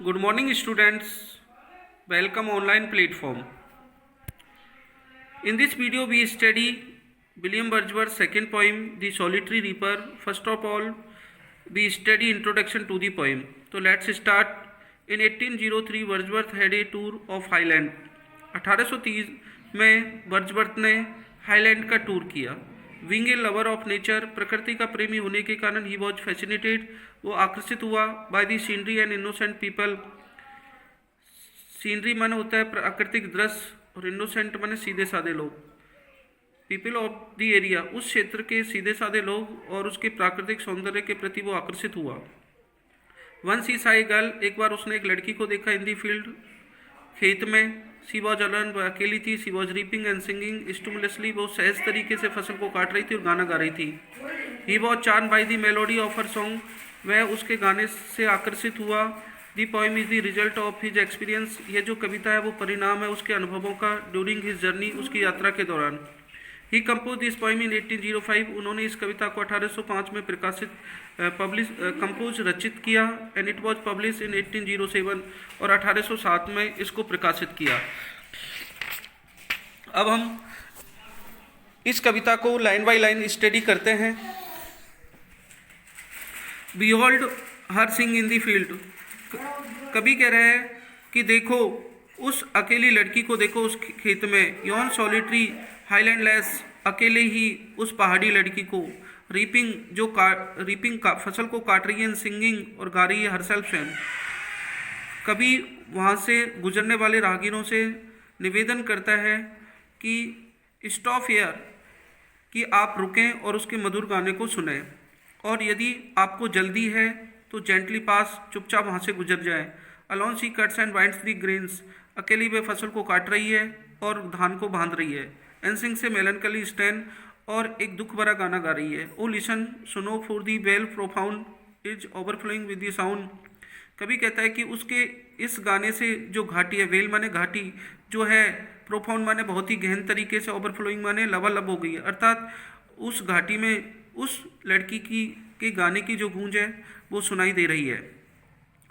Good morning, students. Welcome online platform. In this video, we study William Wordsworth's second poem, The Solitary Reaper. First of all, we study introduction to the poem. So let's start. In 1803, Wordsworth had a tour of Highland. 1830 में Wordsworth ने highland का tour किया. Being a lover of nature, प्रकृति का प्रेमी होने के कारण ही वॉज फैसिनेटेड, वो आकर्षित हुआ by the scenery and innocent people. Scenery मन होता है प्राकृतिक दृश्य और इनोसेंट मन सीधे साधे लोग. पीपल ऑफ द एरिया, उस क्षेत्र के सीधे साधे लोग और उसके प्राकृतिक सौंदर्य के प्रति वो आकर्षित हुआ. वंस ही साई गर्ल, एक बार उसने एक लड़की को देखा इन दी फील्ड, खेत में. सी वॉज अलोन, वह अकेली थी. सी वॉज रीपिंग एंड सिंगिंग स्टिमुलसली, वो सहज तरीके से फसल को काट रही थी और गाना गा रही थी. He was charm by the melody of her song, वह उसके गाने से आकर्षित हुआ. The poem is the result of his experience, यह जो कविता है वो परिणाम है उसके अनुभवों का. ड्यूरिंग हिज जर्नी, उसकी यात्रा के दौरान. ही कंपोज दिस पोइम इन 1805, उन्होंने इस कविता को 1805 में प्रकाशित कंपोज रचित किया. And it was publish in 1807 और 1807 में इसको प्रकाशित किया. अब हम इस कविता को लाइन बाय लाइन स्टडी करते हैं. बिहोल्ड हर सिंग इन दी फील्ड, कवि कह रहे हैं कि देखो उस अकेली लड़की को, देखो उस खेत में. यौन सॉलिटरी हाईलैंडलेस, अकेले ही उस पहाड़ी लड़की को. रीपिंग, जो रीपिंग का फसल को काट रही है. सिंगिंग, और गा रही है हरसेल्फ स्वयं. कभी वहाँ से गुजरने वाले राहगीरों से निवेदन करता है कि स्टॉप हियर, कि आप रुकें और उसके मधुर गाने को सुनें, और यदि आपको जल्दी है तो जेंटली पास, चुपचाप वहाँ से गुजर जाए. Alone she cuts and binds the grains, अकेली वे फसल को काट रही है और धान को बांध रही है. एंड सिंग से मेलनकली स्टैंड, और एक दुख भरा गाना गा रही है. ओ लिसन, सुनो, for the well profound is overflowing with the sound. कभी कहता है कि उसके इस गाने से जो घाटी है, वेल माने घाटी जो है, प्रोफाउंड माने बहुत ही गहन तरीके से, ओवरफ्लोइंग माने लबालब हो गई है. अर्थात उस घाटी में उस लड़की की के गाने की जो गूंज है वो सुनाई दे रही है.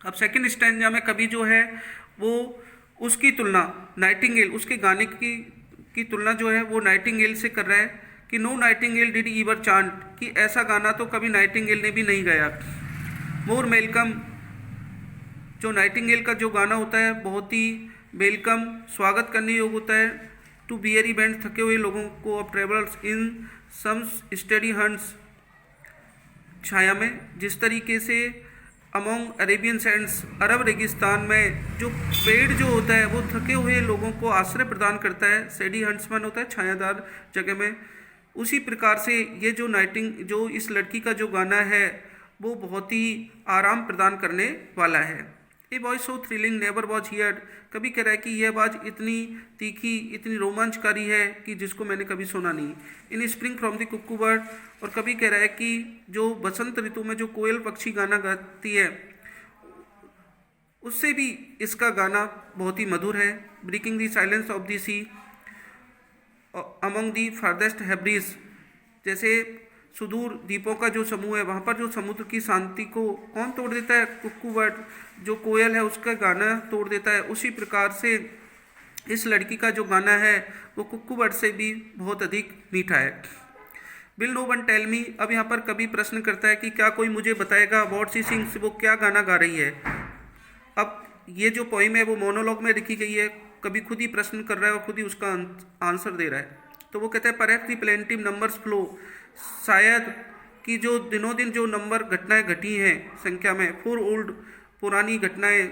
अब सेकंड स्टैंजा में कवि जो है वो उसकी तुलना नाइटिंगेल, उसके गाने की तुलना जो है वो नाइटिंगेल से कर रहा है कि no nightingale did ever chant, कि ऐसा गाना तो कभी नाइटिंगेल ने भी नहीं गाया. मोर वेलकम, जो नाइटिंगेल का जो गाना होता है बहुत ही वेलकम, स्वागत करने योग्य होता है. टू बियरी बैंड, थके हुए लोगों को. Of travellers in some study hunts, छाया में. जिस तरीके से अमोंग अरेबियन सैंड्स, अरब रेगिस्तान में जो पेड़ जो होता है वो थके हुए लोगों को आश्रय प्रदान करता है. सेडी हंट्समैन होता है छायादार जगह में. उसी प्रकार से ये जो इस लड़की का जो गाना है वो बहुत ही आराम प्रदान करने वाला है. A voice so thrilling never was heard, कभी कह रहा है कि यह आवाज़ इतनी तीखी, इतनी रोमांचकारी है कि जिसको मैंने कभी सुना नहीं. In spring from the cuckoo bird, और कभी कह रहा है कि जो बसंत ऋतु में जो कोयल पक्षी गाना गाती है उससे भी इसका गाना बहुत ही मधुर है. Breaking the silence of the sea among the farthest Hebrides, जैसे सुदूर द्वीपों का जो समूह है वहाँ पर जो समुद्र की शांति को कौन तोड़ देता है? कुक्कू बर्ड, जो कोयल है उसका गाना तोड़ देता है. उसी प्रकार से इस लड़की का जो गाना है वो कुक्कू बर्ड से भी बहुत अधिक मीठा है. Will no one tell me, अब यहाँ पर कभी प्रश्न करता है कि क्या कोई मुझे बताएगा व्हाट शी सिंग्स, वो क्या गाना गा रही है. अब ये जो पोइम है वो मोनोलॉग में लिखी गई है. कभी खुद ही प्रश्न कर रहा है और खुद ही उसका आंसर दे रहा है. तो वो कहता है perhaps the plaintiff numbers flow, शायद कि जो दिनों दिन जो नंबर घटनाएं घटी हैं संख्या में. फॉर ओल्ड, पुरानी घटनाएं.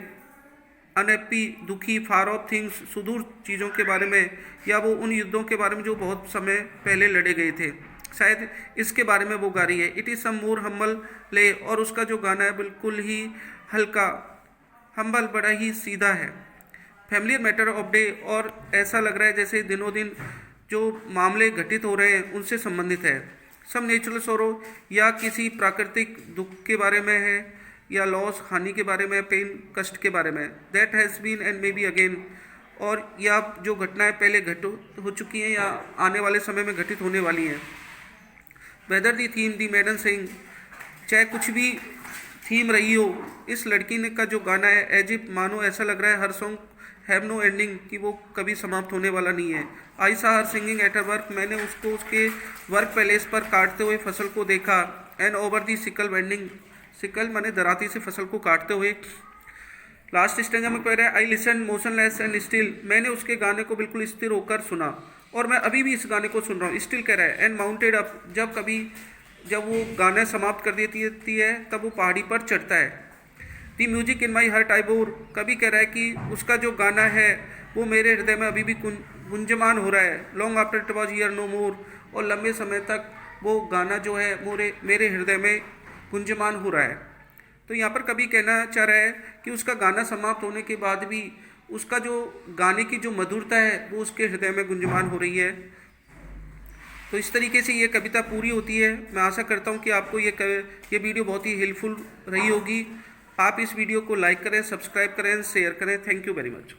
अनहैप्पी, दुखी. फार ऑफ थिंग्स, सुदूर चीज़ों के बारे में, या वो उन युद्धों के बारे में जो बहुत समय पहले लड़े गए थे, शायद इसके बारे में वो गा रही है. It is some more humble lay, और उसका जो गाना है बिल्कुल ही हल्का, हम्बल, बड़ा ही सीधा है. फैमिलियर मैटर ऑफ डे, और ऐसा लग रहा है जैसे दिनों दिन जो मामले घटित हो रहे हैं उनसे संबंधित है. सम नेचुरल सोरो, या किसी प्राकृतिक दुख के बारे में है, या लॉस, हानि के बारे में, पेन, कष्ट के बारे में. That has been and may be again, और या जो घटनाएं पहले हो चुकी हैं या आने वाले समय में घटित होने वाली हैं. वेदर दी थीम दी मैडन सिंह, चाहे कुछ भी थीम रही हो। इस लड़की ने का जो गाना है एज इफ मानो ऐसा लग रहा है हर सॉन्ग हैव नो एंडिंग, कि वो कभी समाप्त होने वाला नहीं है। आई सा हर सिंगिंग एट हर वर्क, मैंने उसको उसके वर्क पैलेस पर काटते हुए फसल को देखा। And over the sickle vending, sickle माने दराती से फसल को काटते हुए। लास्ट स्टेंजा में कह रहा है I listen motionless and still, मैंने उसके गाने को बिल्कुल स्थिर होकर सुना और मैं अभी भी इस गाने को सुन रहा हूँ। स्टिल कह रहा है एंड माउंटेड अप, जब वो गाना समाप्त कर देती है तब वो पहाड़ी पर चढ़ता है। The music in my heart I bore, कभी कह रहा है कि उसका जो गाना है वो मेरे हृदय में अभी भी गुंजमान हो रहा है। Long after it was heard no more, और लंबे समय तक वो गाना जो है मेरे हृदय में गुंजमान हो रहा है। तो यहाँ पर कभी कहना चाह रहा है कि उसका गाना समाप्त होने के बाद भी उसका जो गाने की जो मधुरता है वो उसके हृदय में गुंजमान हो रही है। तो इस तरीके से ये कविता पूरी होती है। मैं आशा करता हूँ कि आपको ये वीडियो बहुत ही हेल्पफुल रही होगी। आप इस वीडियो को लाइक करें, सब्सक्राइब करें, शेयर करें। Thank you very much.